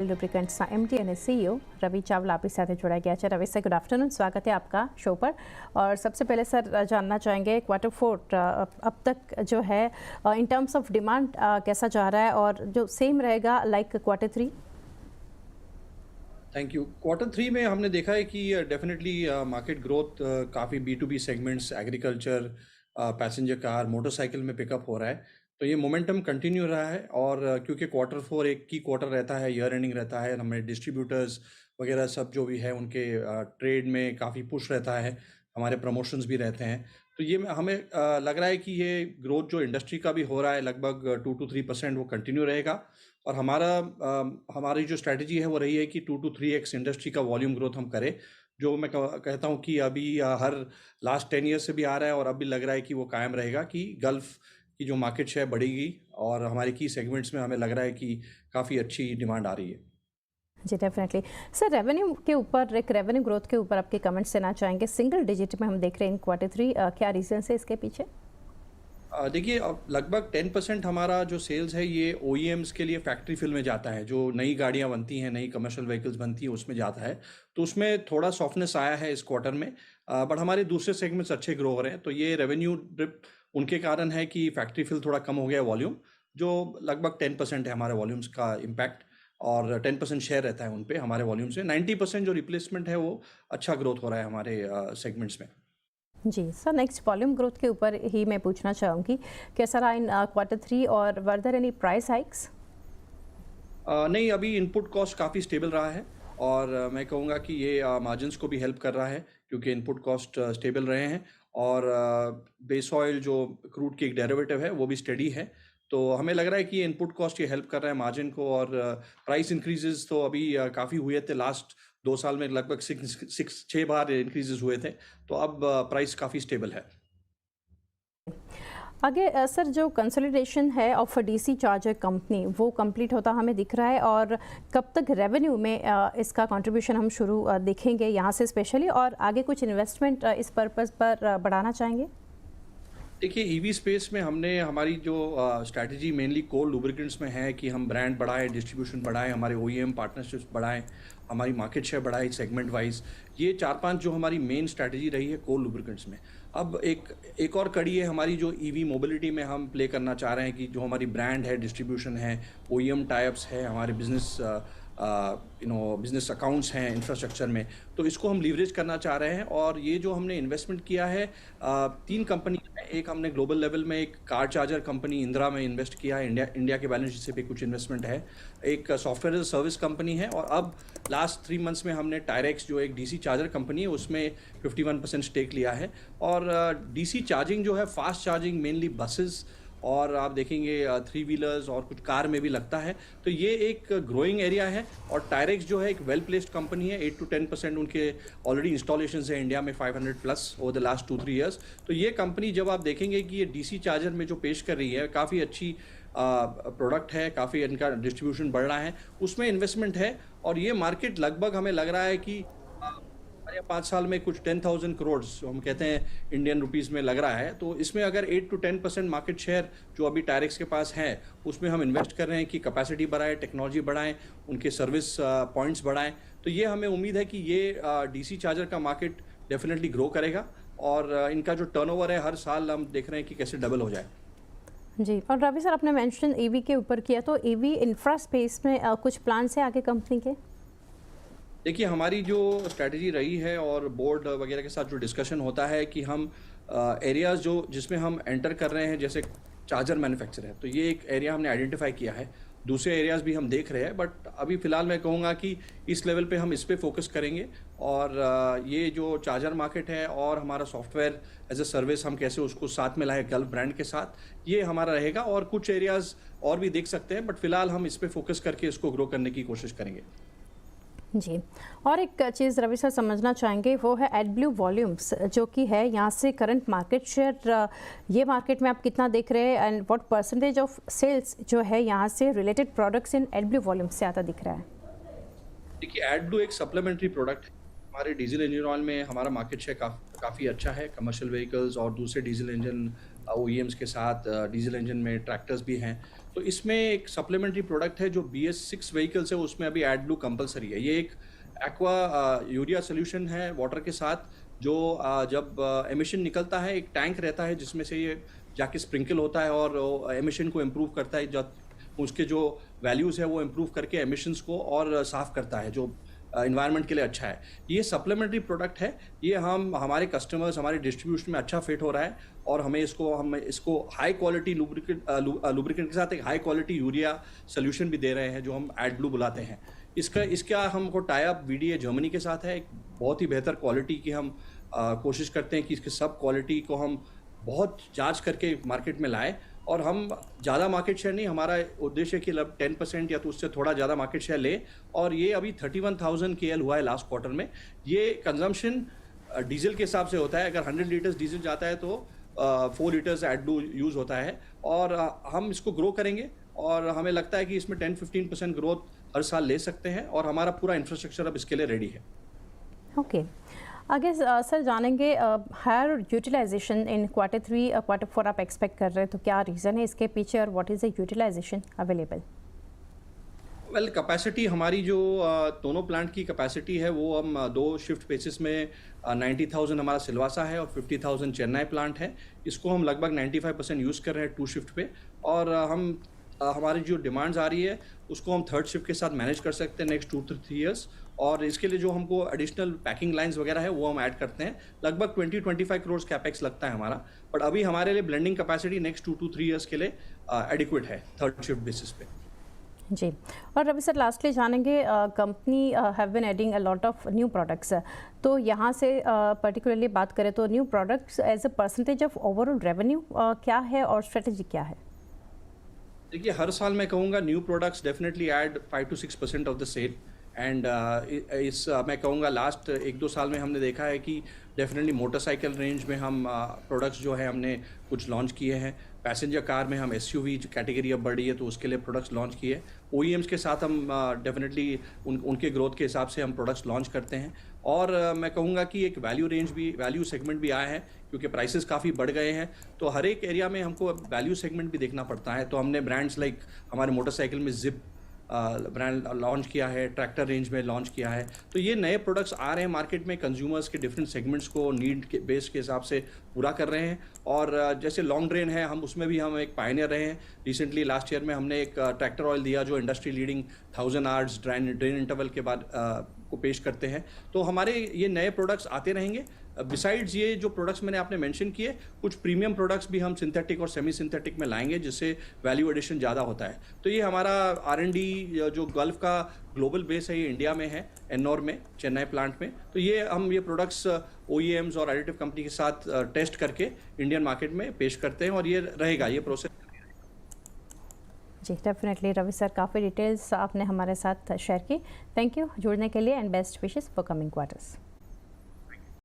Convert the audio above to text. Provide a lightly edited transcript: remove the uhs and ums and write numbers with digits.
लुब्रिकेंट्सના MD અને CEO Ravi Chawla आपकी साथ जोड़ा गया है। रवि सर, गुड आफ्टरनून, स्वागत है आपका शो पर। और सबसे पहले सर जानना चाहेंगे क्वार्टर फोर अब तक जो है इन टर्म्स ऑफ डिमांड कैसा जा रहा है और जो सेम रहेगा like quarter three. Thank you. Quarter three में हमने देखा है कि डेफिनेटली मार्केट ग्रोथ काफ़ी B2B segments, agriculture, passenger car, motorcycle में पिकअप हो रहा है। तो ये मोमेंटम कंटिन्यू रहा है और क्योंकि क्वार्टर फोर एक की क्वार्टर रहता है, ईयर एंडिंग रहता है, हमें डिस्ट्रीब्यूटर्स वगैरह सब जो भी है उनके ट्रेड में काफ़ी पुश रहता है, हमारे प्रमोशंस भी रहते हैं। तो ये हमें लग रहा है कि ये ग्रोथ जो इंडस्ट्री का भी हो रहा है लगभग 2 to 3% वो कंटिन्यू रहेगा। और हमारी जो स्ट्रैटेजी है वो रही है कि 2 to 3x इंडस्ट्री का वॉल्यूम ग्रोथ हम करें, जो मैं कहता हूँ कि अभी हर लास्ट 10 ईयर से भी आ रहा है और अभी लग रहा है कि वो कायम रहेगा कि गल्फ़ की जो मार्केट शेयर बढ़ेगी और हमारे की सेगमेंट्स में हमें लग रहा है कि काफ़ी अच्छी डिमांड आ रही है। जी डेफिनेटली सर, रेवेन्यू के ऊपर, एक रेवेन्यू ग्रोथ के ऊपर आपके कमेंट्स देना चाहेंगे। सिंगल डिजिट में हम देख रहे हैं इन क्वार्टर थ्री, क्या रीजन है इसके पीछे? देखिए, अब लगभग 10% हमारा जो सेल्स है ये OEMs के लिए फैक्ट्री फिल में जाता है, जो नई गाड़ियाँ बनती हैं, नई कमर्शियल व्हीकल्स बनती हैं उसमें जाता है। तो उसमें थोड़ा सॉफ्टनेस आया है इस क्वार्टर में, बट हमारे दूसरे सेगमेंट्स अच्छे ग्रो हो रहे हैं। तो ये रेवेन्यू ड्रिप उनके कारण है कि फैक्ट्री फिल थोड़ा कम हो गया वॉल्यूम, जो लगभग 10% है हमारे वॉल्यूम्स का इम्पैक्ट, और 10% शेयर रहता है उन पे हमारे वॉल्यूम से। 90% जो रिप्लेसमेंट है वो अच्छा ग्रोथ हो रहा है हमारे सेगमेंट्स में। जी सर, नेक्स्ट वॉल्यूम ग्रोथ के ऊपर ही मैं पूछना चाहूँगी, कैसा रहा इन क्वार्टर थ्री और were there any price hikes? नहीं, अभी इनपुट कॉस्ट काफ़ी स्टेबल रहा है और मैं कहूँगा कि ये मार्जिन्स को भी हेल्प कर रहा है, क्योंकि इनपुट कॉस्ट स्टेबल रहे हैं और बेस ऑयल जो क्रूड की एक डेरिवेटिव है वो भी स्टेडी है। तो हमें लग रहा है कि ये इनपुट कॉस्ट ये हेल्प कर रहा है मार्जिन को। और प्राइस इंक्रीजेस तो अभी काफ़ी हुए थे, लास्ट 2 साल में लगभग 6 बार इंक्रीजेस हुए थे। तो अब प्राइस काफ़ी स्टेबल है। आगे सर, जो कंसोलिडेशन है ऑफ डीसी चार्जर कंपनी वो कंप्लीट होता हमें दिख रहा है, और कब तक रेवेन्यू में इसका कंट्रीब्यूशन हम शुरू देखेंगे यहाँ से स्पेशली, और आगे कुछ इन्वेस्टमेंट इस पर्पस पर बढ़ाना चाहेंगे? देखिए, ईवी स्पेस में हमने हमारी जो स्ट्रैटेजी मेनली कोर लुब्रिकेंट्स में है कि हम ब्रांड बढ़ाएं, डिस्ट्रीब्यूशन बढ़ाएं, हमारे OEM पार्टनरशिप्स बढ़ाएं, हमारी मार्केट शेयर बढ़ाएं सेगमेंट वाइज। ये 4-5 जो हमारी मेन स्ट्रैटेजी रही है कोर लुब्रिकेंट्स में। अब एक और कड़ी है हमारी, जो EV मोबिलिटी में हम प्ले करना चाह रहे हैं, कि जो हमारी ब्रांड है, डिस्ट्रीब्यूशन है, OEM टाइप्स है, हमारे बिजनेस अकाउंट्स हैं इंफ्रास्ट्रक्चर में, तो इसको हम लीवरेज करना चाह रहे हैं। और ये जो हमने इन्वेस्टमेंट किया है 3 कंपनी है। एक हमने ग्लोबल लेवल में एक कार चार्जर कंपनी इंदिरा में इन्वेस्ट किया है, इंडिया के बैलेंस शीट से भी कुछ इन्वेस्टमेंट है। एक सॉफ्टवेयर एज सर्विस कंपनी है, और अब लास्ट 3 मंथ्स में हमने टायरेक्स जो एक DC चार्जर कंपनी है उसमें 51% स्टेक लिया है। और DC चार्जिंग जो है, फास्ट चार्जिंग मेनली बसेस, और आप देखेंगे 3 व्हीलर्स और कुछ कार में भी लगता है। तो ये एक ग्रोइंग एरिया है। और टायरेक्स जो है एक वेल प्लेस्ड कंपनी है, 8 to 10% उनके ऑलरेडी इंस्टॉलेशन है इंडिया में, 500+ ओवर द लास्ट 2-3 ईयर्स। तो ये कंपनी जब आप देखेंगे कि ये DC चार्जर में जो पेश कर रही है, काफ़ी अच्छी प्रोडक्ट है, काफ़ी इनका डिस्ट्रीब्यूशन बढ़ रहा है, उसमें इन्वेस्टमेंट है। और ये मार्केट लगभग हमें लग रहा है कि 5 साल में कुछ 10,000 करोड़ जो हम कहते हैं इंडियन रुपीस में लग रहा है। तो इसमें अगर 8 to 10% मार्केट शेयर जो अभी टायरेक्स के पास है, उसमें हम इन्वेस्ट कर रहे हैं कि कैपेसिटी बढ़ाएं, टेक्नोलॉजी बढ़ाएं, उनके सर्विस पॉइंट्स बढ़ाएं। तो ये हमें उम्मीद है कि ये DC चार्जर का मार्केट डेफिनेटली ग्रो करेगा, और इनका जो टर्नओवर है हर साल हम देख रहे हैं कि कैसे डबल हो जाए। जी, और रवि सर, आपने मेंशन EV के ऊपर किया, तो EV इंफ्रा स्पेस में कुछ प्लान है आगे कंपनी के? देखिए, हमारी जो स्ट्रैटेजी रही है और बोर्ड वगैरह के साथ जो डिस्कशन होता है कि हम एरियाज़ जो जिसमें हम एंटर कर रहे हैं, जैसे चार्जर मैन्युफैक्चर है, तो ये एक एरिया हमने आइडेंटिफाई किया है। दूसरे एरियाज़ भी हम देख रहे हैं, बट अभी फ़िलहाल मैं कहूँगा कि इस लेवल पे हम इस पे फोकस करेंगे। और ये जो चार्जर मार्केट है और हमारा सॉफ्टवेयर एज अ सर्विस हम कैसे उसको साथ में लाएँ गल्फ ब्रांड के साथ, ये हमारा रहेगा। और कुछ एरियाज़ और भी देख सकते हैं, बट फ़िलहाल हम इस पे फोकस करके इसको ग्रो करने की कोशिश करेंगे। जी, और एक चीज़ रवि सर समझना चाहेंगे, वो है एडब्ल्यू वॉल्यूम्स जो कि है यहाँ से करंट मार्केट शेयर, ये मार्केट में आप कितना देख रहे हैं, and what percentage of sales जो है यहाँ से related products in AW volumes से आता दिख रहा है? देखिए, एडब्लू एक सप्लीमेंट्री प्रोडक्ट है। हमारे डीजल इंजन ऑयल में हमारा मार्केट शेयर काफ़ी अच्छा है, कमर्शियल व्हीकल्स और दूसरे डीजल इंजन OEMs के साथ। डीजल इंजन में ट्रैक्टर्स भी हैं। तो इसमें एक सप्लीमेंट्री प्रोडक्ट है जो BS6 व्हीकल्स है, उसमें अभी एड ब्लू कंपलसरी है। ये एक एक्वा यूरिया सोल्यूशन है वाटर के साथ, जो जब एमिशन निकलता है, एक टैंक रहता है जिसमें से ये जाके स्प्रिंकल होता है और एमिशन को इम्प्रूव करता है। जब उसके जो वैल्यूज़ है वो इम्प्रूव करके एमिशंस को और साफ़ करता है, जो इन्वायरमेंट के लिए अच्छा है। ये सप्लीमेंट्री प्रोडक्ट है, ये हम हमारे कस्टमर्स, हमारे डिस्ट्रीब्यूशन में अच्छा फिट हो रहा है और हम इसको हाई क्वालिटी लुब्रिकेंट के साथ एक हाई क्वालिटी यूरिया सोल्यूशन भी दे रहे हैं, जो हम एड ब्लू बुलाते हैं। इसका हमको टाई अप VDA जर्मनी के साथ है। एक बहुत ही बेहतर क्वालिटी की हम कोशिश करते हैं कि इसके सब क्वालिटी को हम बहुत जांच करके मार्केट में लाएं, और हम ज़्यादा मार्केट शेयर नहीं, हमारा उद्देश्य है कि 10% या तो उससे थोड़ा ज़्यादा मार्केट शेयर ले। और ये अभी 31,000 KL हुआ है लास्ट क्वार्टर में। ये कंजम्पशन डीजल के हिसाब से होता है। अगर 100 लीटर्स डीजल जाता है तो 4 लीटर्स एड ब्लू यूज़ होता है, और हम इसको ग्रो करेंगे और हमें लगता है कि इसमें 10-15% ग्रोथ हर साल ले सकते हैं, और हमारा पूरा इंफ्रास्ट्रक्चर अब इसके लिए रेडी है। ओके, आगे सर जानेंगे हायर यूटिलाइजेशन इन Q3 Q4 आप एक्सपेक्ट कर रहे हैं, तो क्या रीज़न है इसके पीछे और what is the utilization available? Well, capacity हमारी जो दोनों प्लांट की कैपेसिटी है वो हम 2 शिफ्ट बेसिस में 90,000 हमारा सिलवासा है और 50,000 चेन्नई प्लांट है। इसको हम लगभग 95% यूज़ कर रहे हैं 2 शिफ्ट पे, और हमारी जो डिमांड्स आ रही है उसको हम 3rd शिफ्ट के साथ मैनेज कर सकते हैं नेक्स्ट 2 to 3 ईयर्स। और इसके लिए जो हमको एडिशनल पैकिंग लाइंस वगैरह है वो हम ऐड करते हैं। लगभग 20-25 करोड़ कैपेक्स लगता है हमारा, बट अभी हमारे लिए blending capacity next 2 to 3 years के लिए एडिक्वेट है 3rd शिफ्ट बेसिस पे। जी, और रवि सर लास्टली जानेंगे, company have been adding a lot of new products, तो यहाँ से पर्टिकुलरली बात करें तो new products as a percentage of overall revenue क्या है और स्ट्रेटजी क्या है? देखिए, हर साल मैं कहूँगा new products definitely add 5 to 6% of the sale, and मैं कहूँगा लास्ट 1-2 साल में हमने देखा है कि डेफिनेटली मोटरसाइकिल रेंज में हम प्रोडक्ट्स जो है हमने कुछ लॉन्च किए हैं। पैसेंजर कार में हम SUV कैटेगरी अब बढ़ी है तो उसके लिए प्रोडक्ट्स लॉन्च किए। OEMs के साथ हम डेफिनेटली उनके ग्रोथ के हिसाब से हम प्रोडक्ट्स लॉन्च करते हैं। और मैं कहूँगा कि एक वैल्यू सेगमेंट भी आया है, क्योंकि प्राइसेस काफ़ी बढ़ गए हैं, तो हर एक एरिया में हमको वैल्यू सेगमेंट भी देखना पड़ता है। तो हमने ब्रांड्स लाइक हमारे मोटरसाइकिल में जिप ब्रांड लॉन्च किया है, ट्रैक्टर रेंज में लॉन्च किया है। तो ये नए प्रोडक्ट्स आ रहे हैं मार्केट में, कंज्यूमर्स के डिफरेंट सेगमेंट्स को नीड के बेस के हिसाब से पूरा कर रहे हैं। और जैसे लॉन्ग ड्रेन है, हम उसमें भी हम एक पायनियर रहे हैं। रिसेंटली लास्ट ईयर में हमने एक ट्रैक्टर ऑयल दिया जो industry leading 1000 hours drain interval के बाद को पेश करते हैं। तो हमारे ये नए प्रोडक्ट्स आते रहेंगे। बिसाइड्स ये जो प्रोडक्ट्स मैंने आपने मेंशन किए, कुछ प्रीमियम प्रोडक्ट्स भी हम सिंथेटिक और सेमी सिंथेटिक में लाएंगे, जिससे वैल्यू एडिशन ज़्यादा होता है। तो ये हमारा R&D जो गल्फ का ग्लोबल बेस है, ये इंडिया में है, एन्नौर में, चेन्नई प्लांट में। तो ये प्रोडक्ट्स OEMs और एडिटिव कंपनी के साथ टेस्ट करके इंडियन मार्केट में पेश करते हैं, और ये रहेगा ये प्रोसेस। जी डेफिनेटली रवि सर, काफ़ी डिटेल्स आपने हमारे साथ शेयर की। थैंक यू जुड़ने के लिए and best wishes for coming quarters.